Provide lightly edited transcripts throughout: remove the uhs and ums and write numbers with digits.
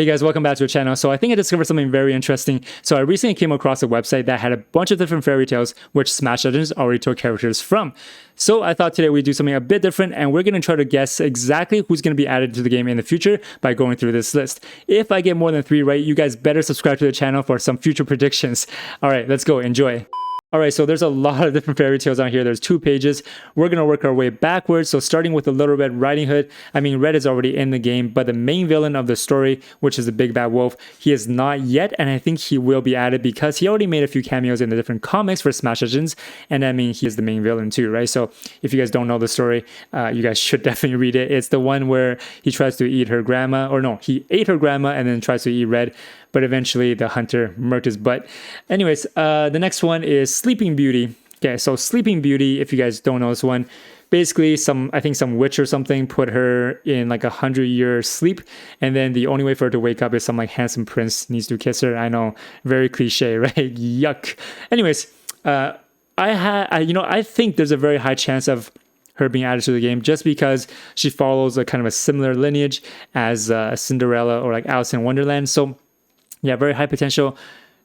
Hey guys, welcome back to the channel. So I think I discovered something very interesting. So I recently came across a website that had a bunch of different fairy tales which Smash Legends already took characters from. So I thought today we'd do something a bit different, and we're going to try to guess exactly who's going to be added to the game in the future by going through this list. If I get more than 3 right, you guys better subscribe to the channel for some future predictions. Alright, let's go. Enjoy. Alright, so there's a lot of different fairy tales on here. There's 2 pages. We're going to work our way backwards. So starting with the Little Red Riding Hood. I mean, Red is already in the game, but the main villain of the story, which is the Big Bad Wolf, he is not yet, and I think he will be added because he already made a few cameos in the different comics for Smash Legends, and I mean, he is the main villain too, right? So if you guys don't know the story, you guys should definitely read it. It's the one where he tries to eat her grandma, or no, he ate her grandma and then tries to eat Red, but eventually the hunter murked his butt. Anyways, the next one is Sleeping Beauty. Okay, so Sleeping Beauty, if you guys don't know this one, basically I think some witch or something put her in like 100-year sleep, and then the only way for her to wake up is some like handsome prince needs to kiss her. I know, very cliche, right? Yuck. Anyways, I think there's a very high chance of her being added to the game just because she follows a kind of a similar lineage as Cinderella or like Alice in Wonderland. So yeah, very high potential.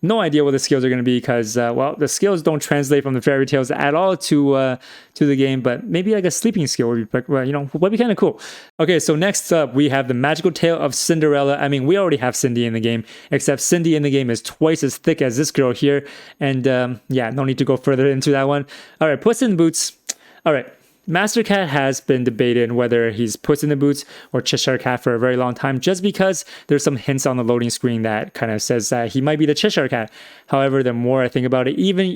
No idea what the skills are going to be because, well, the skills don't translate from the fairy tales at all to the game, but maybe like a sleeping skill would be, would be kind of cool. Okay, so next up, we have the Magical Tale of Cinderella. I mean, we already have Cindy in the game, except Cindy in the game is twice as thick as this girl here, and yeah, no need to go further into that one. All right, Puss in Boots. All right. Master Cat has been debated whether he's Puss in the Boots or Cheshire Cat for a very long time, just because there's some hints on the loading screen that kind of says that he might be the Cheshire Cat. However, the more I think about it, even,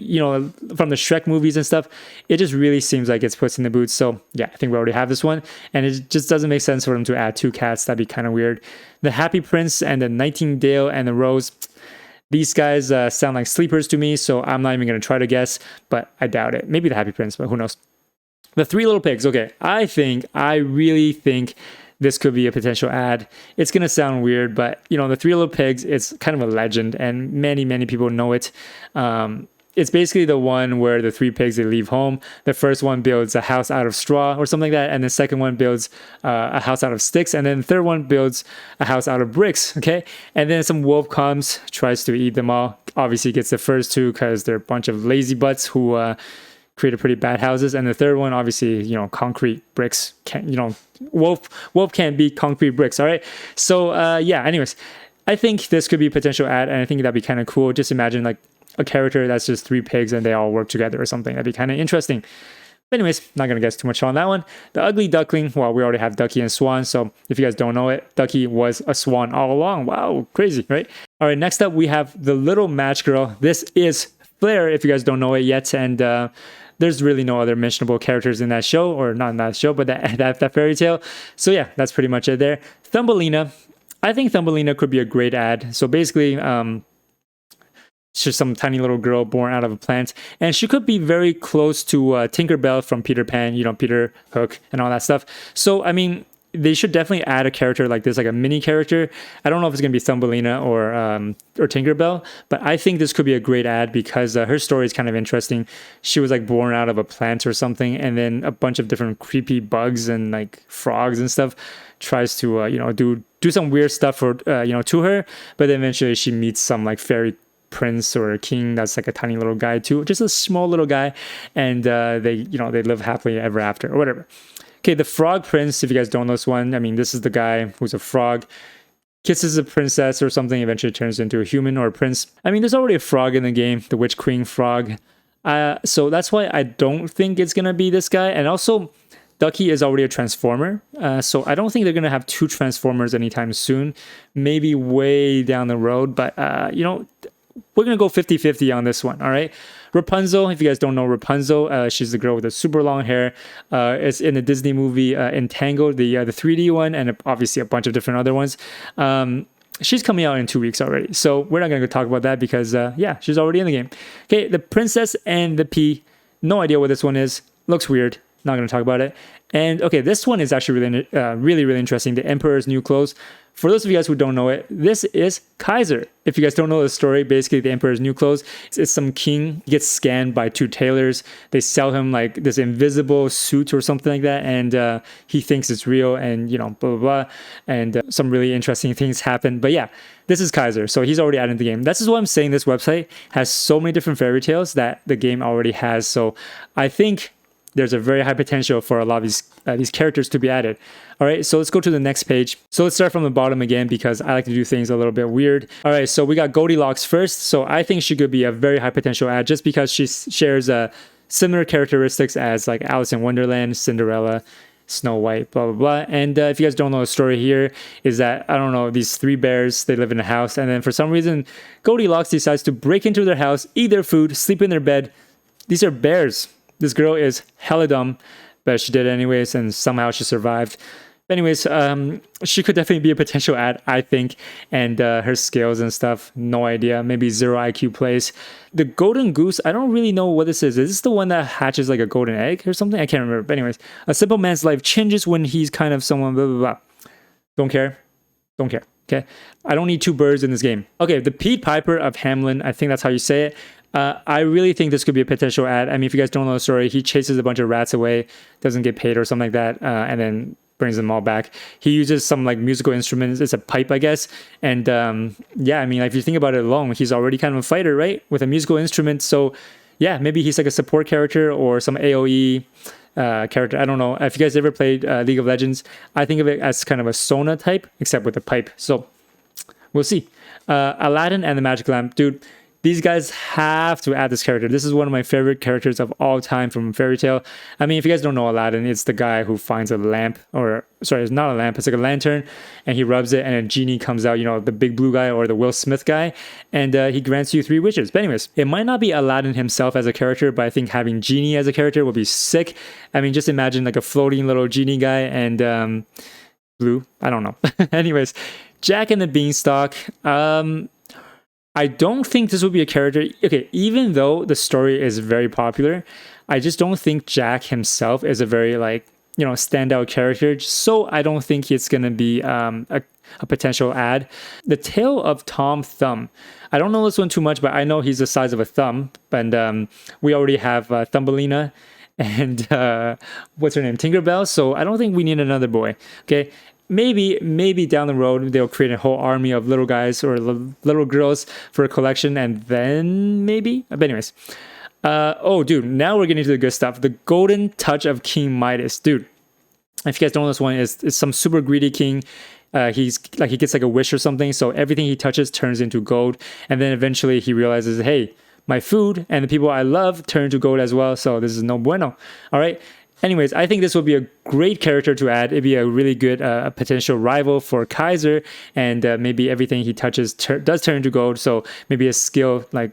from the Shrek movies and stuff, it just really seems like it's Puss in the Boots. So yeah, I think we already have this one, and it just doesn't make sense for them to add 2 cats. That'd be kind of weird. The Happy Prince and the Nightingale and the Rose. These guys sound like sleepers to me, so I'm not even going to try to guess, but I doubt it. Maybe the Happy Prince, but who knows. The 3 Little Pigs. Okay, I really think this could be a potential ad. It's going to sound weird, but, the 3 Little Pigs, it's kind of a legend, and many, many people know it. It's basically the one where the 3 pigs, they leave home. The first one builds a house out of straw or something like that, and the second one builds a house out of sticks, and then the third one builds a house out of bricks, okay? And then some wolf comes, tries to eat them all. Obviously gets the first 2 because they're a bunch of lazy butts who created pretty bad houses, and the third one, obviously, concrete bricks. Wolf can't beat concrete bricks. All right, so yeah. Anyways, I think this could be a potential ad, and I think that'd be kind of cool. Just imagine like a character that's just 3 pigs and they all work together or something. That'd be kind of interesting. But anyways, not gonna guess too much on that one. The Ugly Duckling. Well, we already have Ducky and Swan, so if you guys don't know it, Ducky was a swan all along. Wow, crazy, right? All right, next up we have the Little Match Girl. This is Flair, if you guys don't know it yet, and there's really no other mentionable characters in that show, or not in that show, but that fairy tale. So yeah, that's pretty much it there. Thumbelina. I think Thumbelina could be a great ad. So basically, she's some tiny little girl born out of a plant, and she could be very close to Tinkerbell from Peter Pan, Peter Hook and all that stuff. So I mean, they should definitely add a character like this, like a mini character. I don't know if it's gonna be Thumbelina or Tinkerbell, but I think this could be a great ad because her story is kind of interesting. She was like born out of a plant or something, and then a bunch of different creepy bugs and like frogs and stuff tries to do some weird stuff for to her, but then eventually she meets some like fairy prince or a king that's like a tiny little guy too, just a small little guy, and they live happily ever after or whatever. Okay, the Frog Prince, if you guys don't know this one, I mean, this is the guy who's a frog, kisses a princess or something, eventually turns into a human or a prince. I mean, there's already a frog in the game, the Witch Queen frog. So that's why I don't think it's going to be this guy. And also, Ducky is already a Transformer. So I don't think they're going to have 2 Transformers anytime soon. Maybe way down the road, but, we're going to go 50-50 on this one, all right? Rapunzel, if you guys don't know Rapunzel, she's the girl with the super long hair. It's in the Disney movie Entangled, the 3D one, and obviously a bunch of different other ones. She's coming out in 2 weeks already, so we're not going to talk about that because, yeah, she's already in the game. Okay, the Princess and the Pea. No idea what this one is. Looks weird. Not going to talk about it. And okay, this one is actually really interesting. The Emperor's New Clothes. For those of you guys who don't know it, this is Kaiser. If you guys don't know the story, basically the Emperor's New Clothes, it's some king gets scanned by two tailors. They sell him like this invisible suit or something like that, and he thinks it's real, and blah blah blah, and some really interesting things happen. But yeah, this is Kaiser, so he's already added in the game. This is what I'm saying. This website has so many different fairy tales that the game already has. So I think there's a very high potential for a lot of these characters to be added. All right, so let's go to the next page. So let's start from the bottom again because I like to do things a little bit weird. All right, so we got Goldilocks first. So I think she could be a very high potential ad just because she shares similar characteristics as like Alice in Wonderland, Cinderella, Snow White, blah, blah, blah. And if you guys don't know the story here is that, I don't know, these three bears, they live in a house. And then for some reason, Goldilocks decides to break into their house, eat their food, sleep in their bed. These are bears. This girl is hella dumb, but she did it anyways, and somehow she survived. Anyways, she could definitely be a potential ad, I think, and her skills and stuff, no idea. Maybe 0 IQ plays. The golden goose, I don't really know what this is. Is this the one that hatches like a golden egg or something? I can't remember. But anyways, a simple man's life changes when he's kind of someone, blah, blah, blah. Don't care. Don't care. Okay. I don't need two birds in this game. Okay, the Pied Piper of Hamelin, I think that's how you say it. I really think this could be a potential ad. I mean, if you guys don't know the story, he chases a bunch of rats away, doesn't get paid or something like that, and then brings them all back. He uses some like musical instruments. It's a pipe, I guess. And yeah, I mean, like, if you think about it alone, he's already kind of a fighter, right? With a musical instrument. So yeah, maybe he's like a support character or some AoE character. I don't know. If you guys ever played League of Legends, I think of it as kind of a Sona type, except with a pipe. So we'll see. Aladdin and the Magic Lamp. Dude, these guys have to add this character. This is one of my favorite characters of all time from Fairy Tale. I mean, if you guys don't know Aladdin, it's the guy who finds a lamp, or sorry, it's not a lamp, it's like a lantern, and he rubs it, and a genie comes out, the big blue guy or the Will Smith guy, and he grants you 3 wishes. But anyways, it might not be Aladdin himself as a character, but I think having Genie as a character would be sick. I mean, just imagine like a floating little genie guy and blue. I don't know. Anyways, Jack and the Beanstalk. I don't think this would be a character. Okay, even though the story is very popular, I just don't think Jack himself is a very standout character. So I don't think it's gonna be a potential ad. The Tale of Tom Thumb. I don't know this one too much, but I know he's the size of a thumb. And we already have Thumbelina and what's her name, Tinkerbell. So I don't think we need another boy. Okay. Maybe down the road they'll create a whole army of little guys or little girls for a collection, and then maybe. But anyways, oh dude, now we're getting to the good stuff. The Golden Touch of King Midas, dude. If you guys don't know this one, is some super greedy king. He gets like a wish or something, so everything he touches turns into gold, and then eventually he realizes, hey, my food and the people I love turn to gold as well. So this is no bueno. All right. Anyways, I think this would be a great character to add. It'd be a really good potential rival for Kaiser, and maybe everything he touches does turn into gold. So maybe a skill like,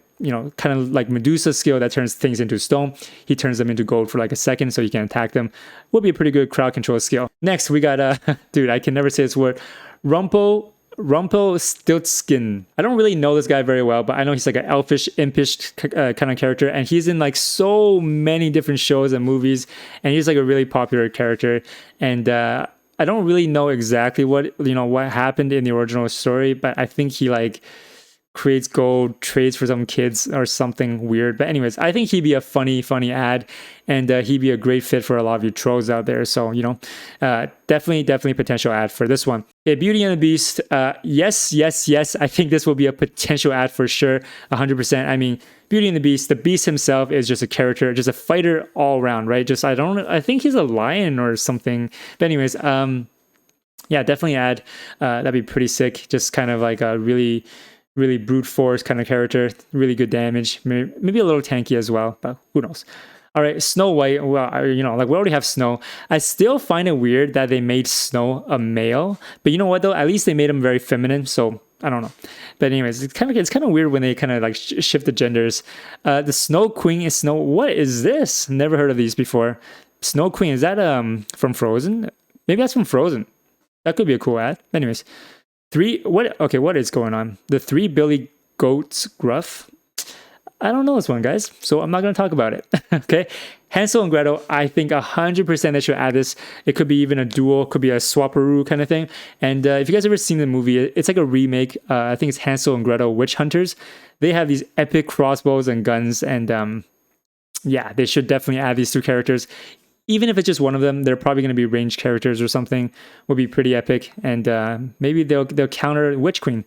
kind of like Medusa's skill that turns things into stone. He turns them into gold for like a second so you can attack them. Would be a pretty good crowd control skill. Next, we got, dude, I can never say this word, Rumpelstiltskin. I don't really know this guy very well, but I know he's like an elfish, impish kind of character, and he's in like so many different shows and movies, and he's like a really popular character. And I don't really know exactly what happened in the original story, but I think he like creates gold, trades for some kids or something weird. But anyways, I think he'd be a funny ad, and he'd be a great fit for a lot of you trolls out there. So, definitely potential ad for this one. Beauty and the Beast. Yes. I think this will be a potential ad for sure. 100%. I mean, Beauty and the Beast himself is just a character, just a fighter all around, right? I think he's a lion or something. But anyways, yeah, definitely ad. That'd be pretty sick. Just kind of like a really brute force kind of character, really good damage, maybe a little tanky as well, but who knows. All right, Snow White. Well, we already have Snow. I still find it weird that they made Snow a male, but you know what though? At least they made him very feminine. So I don't know. But anyways, it's kind of weird when they kind of like shift the genders. The Snow Queen is Snow. What is this? Never heard of these before. Snow Queen, is that from Frozen? Maybe that's from Frozen. That could be a cool ad. Anyways. What is going on? The 3 Billy Goats Gruff. I don't know this one, guys, so I'm not going to talk about it. Okay, Hansel and Gretel, I think 100% they should add this. It could be even a duel, could be a swaparoo kind of thing. And if you guys ever seen the movie, it's like a remake. I think it's Hansel and Gretel Witch Hunters. They have these epic crossbows and guns, and yeah, they should definitely add these two characters. Even if it's just one of them, they're probably going to be ranged characters or something. Would be pretty epic, and maybe they'll counter Witch Queen.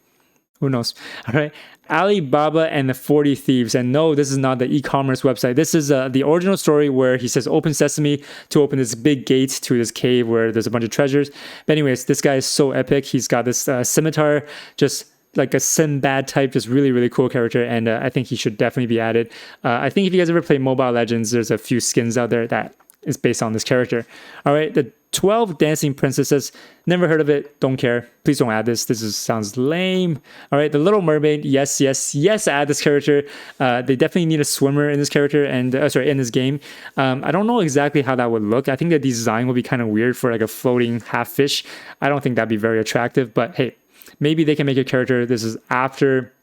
Who knows? All right. Alibaba and the 40 Thieves. And no, this is not the e-commerce website. This is the original story where he says, open sesame, to open this big gate to this cave where there's a bunch of treasures. But anyways, this guy is so epic. He's got this scimitar, just like a Sinbad type, just really, really cool character. And I think he should definitely be added. I think if you guys ever play Mobile Legends, there's a few skins out there that is based on this character. All right. The 12 Dancing Princesses. Never heard of it. Don't care. Please don't add this. Sounds lame. All right. The Little Mermaid. Yes, yes, yes. Add this character. They definitely need a swimmer in this character and in this game. I don't know exactly how that would look. I think the design would be kind of weird for like a floating half fish. I don't think that'd be very attractive, but hey, maybe they can make a character. This is after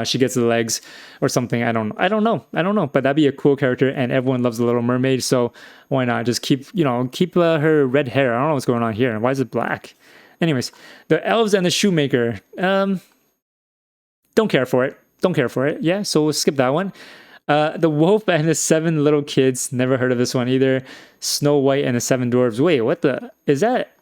she gets the legs or something. I don't know, but that'd be a cool character, and everyone loves the Little Mermaid, so why not just keep her red hair. I don't know what's going on here. Why is it black? Anyways, the Elves and the Shoemaker. Don't care for it. Yeah, so we'll skip that one. The Wolf and the Seven Little Kids. Never heard of this one either. Snow White and the Seven Dwarfs. Wait, what the is that?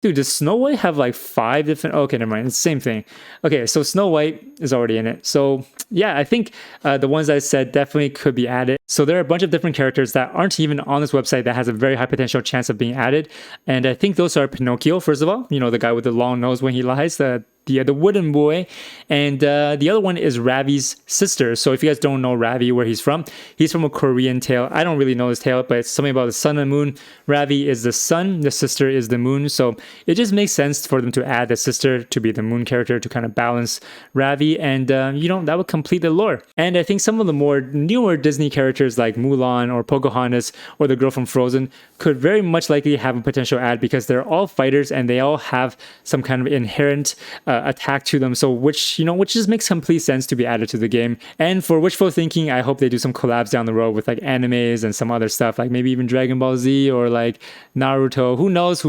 Dude, does Snow White have like 5 different... Okay, never mind. It's the same thing. Okay, so Snow White is already in it. So yeah, I think the ones I said definitely could be added. So there are a bunch of different characters that aren't even on this website that has a very high potential chance of being added. And I think those are Pinocchio, first of all. You know, the guy with the long nose when he lies, the wooden boy. And the other one is Ravi's sister. So if you guys don't know Ravi, where he's from a Korean tale. I don't really know his tale, but it's something about the sun and moon. Ravi is the sun, the sister is the moon. So it just makes sense for them to add the sister to be the moon character to kind of balance Ravi. And, that would complete the lore. And I think some of the more newer Disney characters like Mulan or Pocahontas or the girl from Frozen could very much likely have a potential add because they're all fighters and they all have some kind of inherent attack to them, so which just makes complete sense to be added to the game. And for wishful thinking, I hope they do some collabs down the road with like animes and some other stuff, like maybe even Dragon Ball Z or like Naruto. Who knows?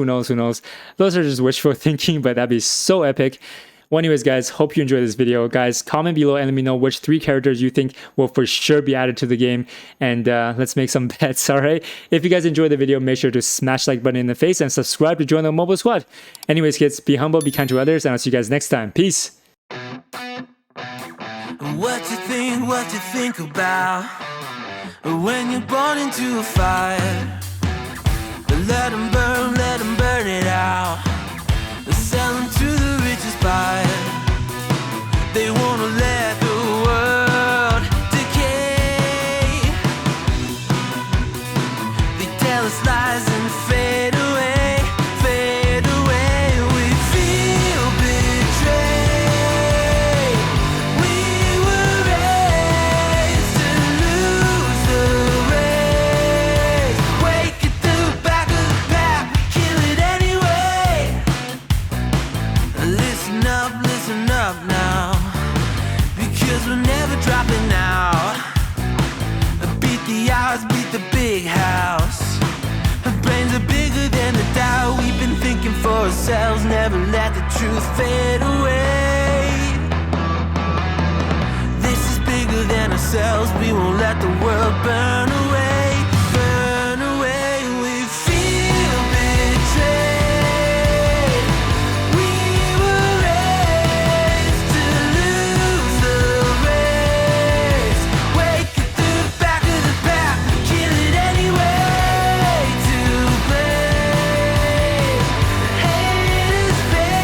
Those are just wishful thinking, but that'd be so epic. Well, anyways, guys, hope you enjoyed this video. Guys, comment below and let me know which 3 characters you think will for sure be added to the game. And let's make some bets, all right? If you guys enjoyed the video, make sure to smash the like button in the face and subscribe to join the MoBo squad. Anyways, kids, be humble, be kind to others, and I'll see you guys next time. Peace. What you think about when you're born into a fire? Let them burn it out. Sell them to the richest buyer. They wanna let the world decay. They tell us lies and fade away, fade away. We feel betrayed. We were raised to lose the race. Wake at the back of the pack, kill it anyway. Listen up now, because we're never dropping out. Beat the odds, beat the big house. Our brains are bigger than the doubt. We've been thinking for ourselves, never let the truth fade away. This is bigger than ourselves, we won't let the world burn away.